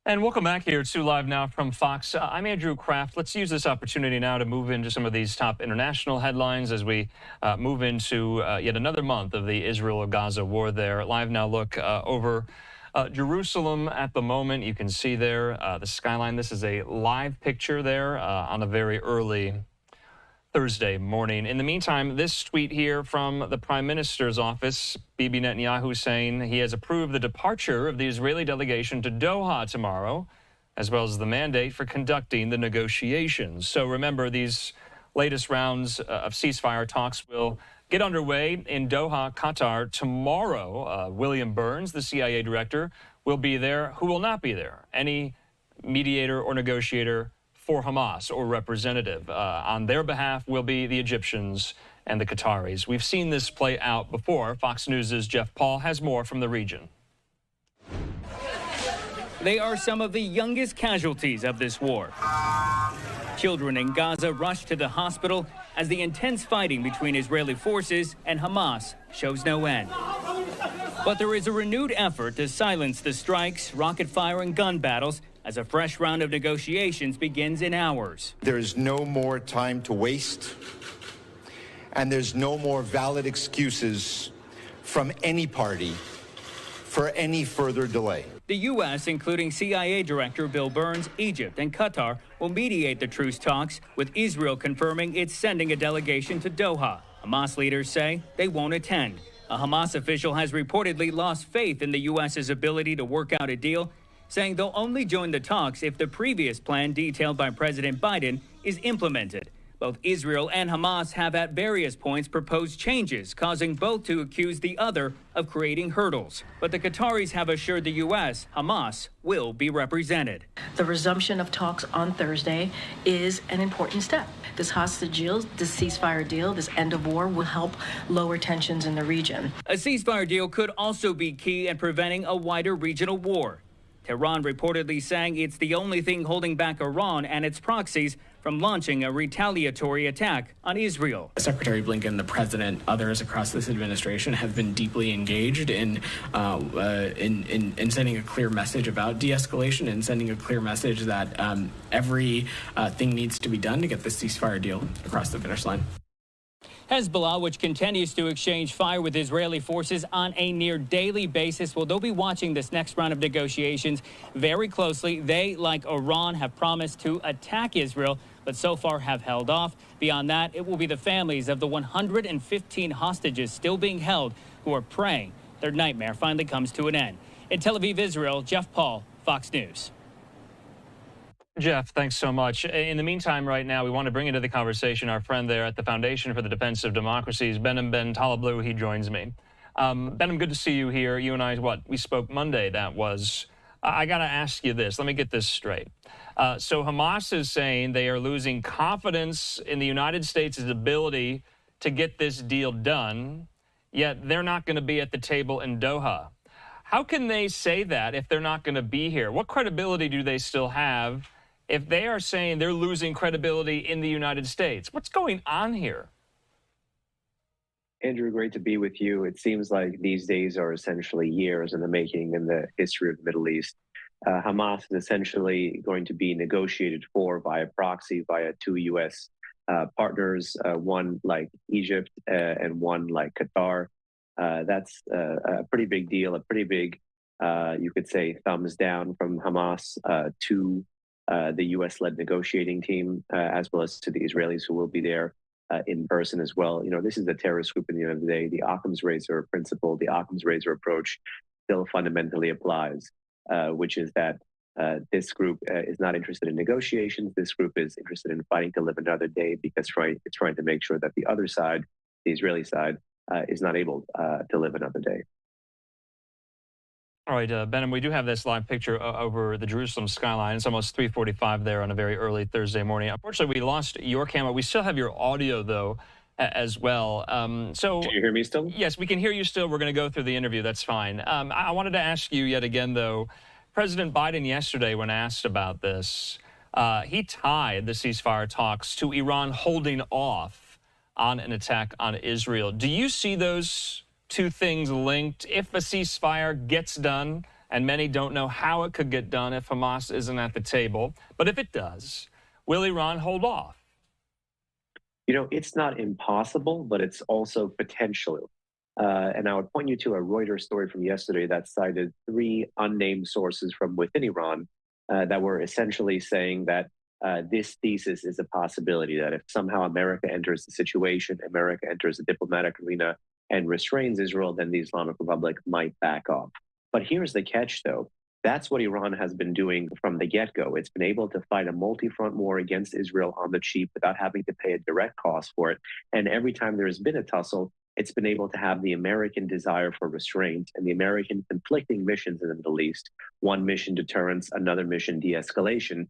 And welcome back here to Live Now from Fox. I'm Andrew Kraft. Let's use this opportunity now to move into some of these top international headlines as we move into yet another month of the Israel-Gaza war there. Live Now look over Jerusalem at the moment. You can see there the skyline. This is a live picture there on a very early Thursday morning. In the meantime, this tweet here from the Prime Minister's office, Bibi Netanyahu, saying he has approved the departure of the Israeli delegation to Doha tomorrow, as well as the mandate for conducting the negotiations. So remember, these latest rounds of ceasefire talks will get underway in Doha, Qatar tomorrow. William Burns, the CIA director, will be there. Who will not be there? Any mediator or negotiator for Hamas or representative. On their behalf will be the Egyptians and the Qataris. We've seen this play out before. Fox News' Jeff Paul has more from the region. They are some of the youngest casualties of this war. Children in Gaza rushed to the hospital as the intense fighting between Israeli forces and Hamas shows no end. But there is a renewed effort to silence the strikes, rocket fire, and gun battles as a fresh round of negotiations begins in hours. There is no more time to waste, and there's no more valid excuses from any party for any further delay. The U.S., including CIA Director Bill Burns, Egypt, and Qatar, will mediate the truce talks, with Israel confirming it's sending a delegation to Doha. Hamas leaders say they won't attend. A Hamas official has reportedly lost faith in the U.S.'s ability to work out a deal, saying they'll only join the talks if the previous plan detailed by President Biden is implemented. Both Israel and Hamas have at various points proposed changes, causing both to accuse the other of creating hurdles. But the Qataris have assured the U.S. Hamas will be represented. The resumption of talks on Thursday is an important step. This hostage deal, this ceasefire deal, this end of war will help lower tensions in the region. A ceasefire deal could also be key in preventing a wider regional war. Tehran reportedly saying it's the only thing holding back Iran and its proxies from launching a retaliatory attack on Israel. Secretary Blinken, the president, others across this administration have been deeply engaged in sending a clear message about de-escalation and sending a clear message that every thing needs to be done to get this ceasefire deal across the finish line. Hezbollah, which continues to exchange fire with Israeli forces on a near daily basis, well, they'll be watching this next round of negotiations very closely. They, like Iran, have promised to attack Israel, but so far have held off. Beyond that, it will be the families of the 115 hostages still being held who are praying their nightmare finally comes to an end. In Tel Aviv, Israel, Jeff Paul, Fox News. Jeff, thanks so much. In the meantime, right now, we want to bring into the conversation our friend there at the Foundation for the Defense of Democracies, Behnam Taleblu. He joins me. Behnam, good to see you here. You and I, we spoke Monday, that was. I got to ask you this. Let me get this straight. So Hamas is saying they are losing confidence in the United States' ability to get this deal done, yet they're not going to be at the table in Doha. How can they say that if they're not going to be here? What credibility do they still have if they are saying they're losing credibility in the United States? What's going on here? Andrew, great to be with you. It seems like these days are essentially years in the making in the history of the Middle East. Hamas is essentially going to be negotiated for via proxy, via two U.S. Partners, one like Egypt and one like Qatar. That's a pretty big deal, a pretty big, you could say, thumbs down from Hamas to the U.S.-led negotiating team, as well as to the Israelis who will be there in person as well. You know, this is a terrorist group at the end of the day. The Occam's razor principle, the Occam's razor approach still fundamentally applies, which is that this group is not interested in negotiations. This group is interested in fighting to live another day because it's trying to make sure that the other side, the Israeli side, is not able to live another day. All right, Behnam, we do have this live picture over the Jerusalem skyline. It's almost 3:45 there on a very early Thursday morning. Unfortunately, we lost your camera. We still have your audio, though, as well. So, can you hear me still? Yes, we can hear you still. We're going to go through the interview. That's fine. I wanted to ask you yet again, though, President Biden yesterday, when asked about this, he tied the ceasefire talks to Iran holding off on an attack on Israel. Do you see those two things linked? If a ceasefire gets done and many don't know how it could get done if Hamas isn't at the table. But if it does, will Iran hold off? You know, it's not impossible, but it's also potential. And I would point you to a Reuters story from yesterday that cited 3 unnamed sources from within Iran that were essentially saying that this thesis is a possibility, that if somehow America enters the situation, America enters the diplomatic arena and restrains Israel, then the Islamic Republic might back off. But here's the catch, though. That's what Iran has been doing from the get-go. It's been able to fight a multi-front war against Israel on the cheap without having to pay a direct cost for it. And every time there's been a tussle, it's been able to have the American desire for restraint and the American conflicting missions in the Middle East, one mission deterrence, another mission de-escalation,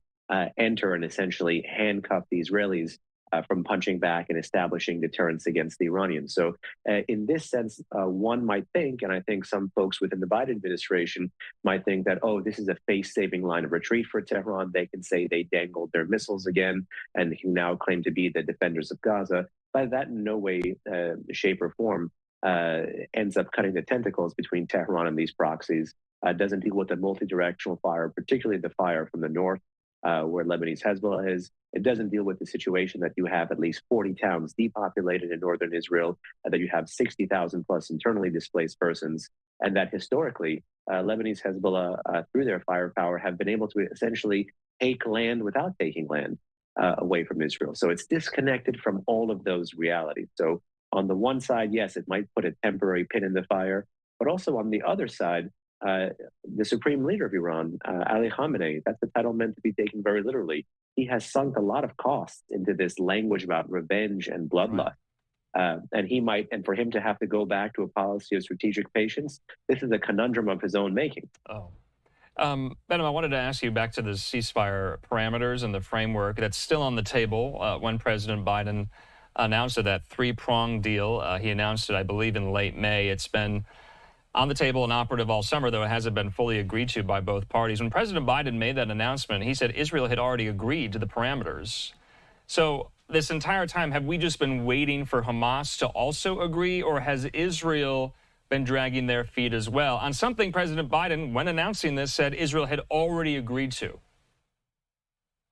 enter and essentially handcuff the Israelis from punching back and establishing deterrence against the Iranians. So in this sense, one might think, and I think some folks within the Biden administration might think that, oh, this is a face-saving line of retreat for Tehran. They can say they dangled their missiles again and can now claim to be the defenders of Gaza. But that in no way, shape, or form ends up cutting the tentacles between Tehran and these proxies. Doesn't deal with the multi-directional fire, particularly the fire from the north, where Lebanese Hezbollah is. It doesn't deal with the situation that you have at least 40 towns depopulated in northern Israel, that you have 60,000 plus internally displaced persons, and that historically, Lebanese Hezbollah, through their firepower, have been able to essentially take land without taking land away from Israel. So it's disconnected from all of those realities. So on the one side, yes, it might put a temporary pin in the fire, but also on the other side, the supreme leader of Iran, Ali Khamenei, that's a title meant to be taken very literally. He has sunk a lot of costs into this language about revenge and bloodlust. Right. And for him to have to go back to a policy of strategic patience, this is a conundrum of his own making. Oh. Behnam, I wanted to ask you back to the ceasefire parameters and the framework that's still on the table when President Biden announced that 3-pronged deal. He announced it, I believe, in late May. It's been on the table and operative all summer, though it hasn't been fully agreed to by both parties. When President Biden made that announcement, he said Israel had already agreed to the parameters. So this entire time, have we just been waiting for Hamas to also agree, or has Israel been dragging their feet as well on something President Biden, when announcing this, said Israel had already agreed to?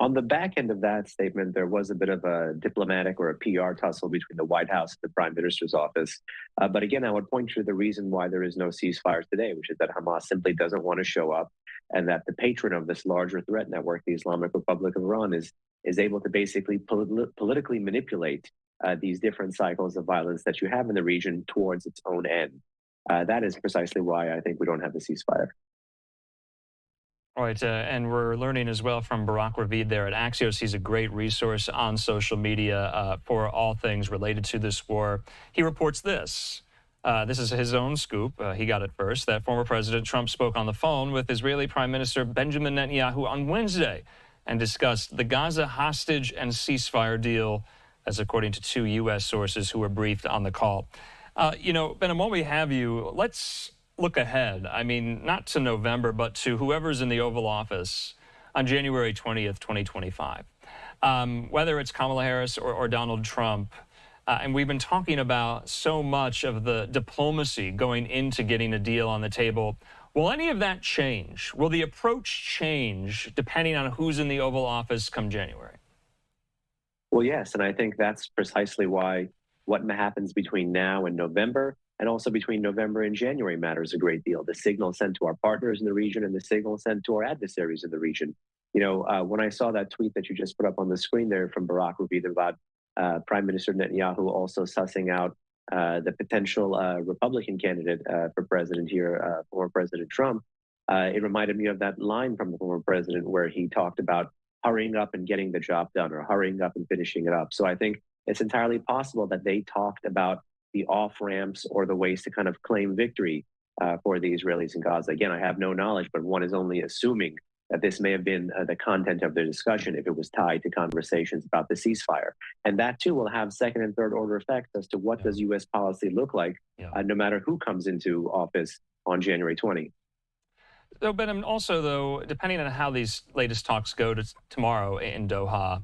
On the back end of that statement, there was a bit of a diplomatic or a PR tussle between the White House and the Prime Minister's office. But again, I would point to the reason why there is no ceasefire today, which is that Hamas simply doesn't want to show up, and that the patron of this larger threat network, the Islamic Republic of Iran, is able to basically politically manipulate these different cycles of violence that you have in the region towards its own end. That is precisely why I think we don't have the ceasefire. All right, and we're learning as well from Ravid there at Axios. He's a great resource on social media for all things related to this war. He reports this. This is his own scoop. He got it first, that former President Trump spoke on the phone with Israeli Prime Minister Benjamin Netanyahu on Wednesday and discussed the Gaza hostage and ceasefire deal, as according to 2 U.S. sources who were briefed on the call. Behnam, while we have you, let's look ahead. I mean, not to November, but to whoever's in the Oval Office on January 20th, 2025. Whether it's Kamala Harris or Donald Trump, and we've been talking about so much of the diplomacy going into getting a deal on the table. Will any of that change? Will the approach change depending on who's in the Oval Office come January? Well, yes, and I think that's precisely why what happens between now and November, and also between November and January, matters a great deal. The signal sent to our partners in the region and the signal sent to our adversaries in the region. When I saw that tweet that you just put up on the screen there from Ravid about Prime Minister Netanyahu also sussing out the potential Republican candidate for president here, former President Trump, it reminded me of that line from the former president where he talked about hurrying up and getting the job done, or hurrying up and finishing it up. So I think it's entirely possible that they talked about the off-ramps or the ways to kind of claim victory for the Israelis in Gaza. Again, I have no knowledge, but one is only assuming that this may have been the content of their discussion if it was tied to conversations about the ceasefire. And that, too, will have second and third order effects as to what does U.S. policy look like, no matter who comes into office on January 20. So, Behnam, also, though, depending on how these latest talks go tomorrow in Doha,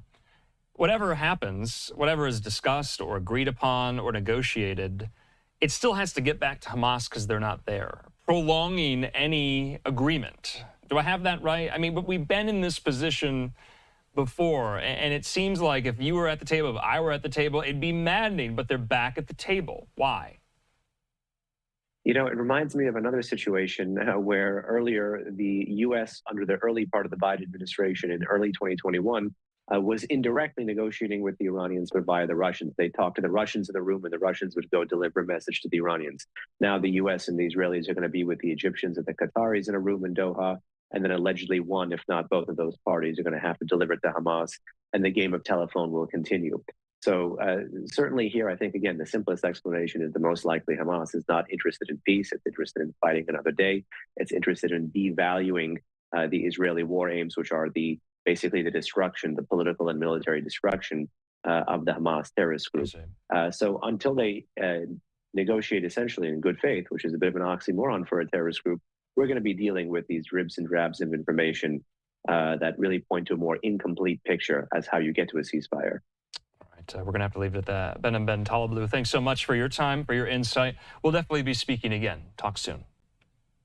whatever happens, whatever is discussed or agreed upon or negotiated, it still has to get back to Hamas because they're not there. prolonging any agreement. Do I have that right? I mean, but we've been in this position before, and it seems like if you were at the table, if I were at the table, it'd be maddening, but they're back at the table. Why? You know, it reminds me of another situation where earlier the U.S., under the early part of the Biden administration in early 2021, was indirectly negotiating with the Iranians, but via the Russians. They talked to the Russians in the room, and the Russians would go deliver a message to the Iranians. Now the U.S. and the Israelis are going to be with the Egyptians and the Qataris in a room in Doha, and then allegedly one, if not both of those parties, are going to have to deliver it to Hamas, and the game of telephone will continue. So certainly here, I think, again, the simplest explanation is the most likely Hamas is not interested in peace. It's interested in fighting another day. It's interested in devaluing the Israeli war aims, which are basically the destruction, the political and military destruction of the Hamas terrorist group. So until they negotiate essentially in good faith, which is a bit of an oxymoron for a terrorist group, we're going to be dealing with these dribs and drabs of information that really point to a more incomplete picture as how you get to a ceasefire. We're going to have to leave it at that. Behnam Talblu, thanks so much for your time, for your insight. We'll definitely be speaking again. Talk soon.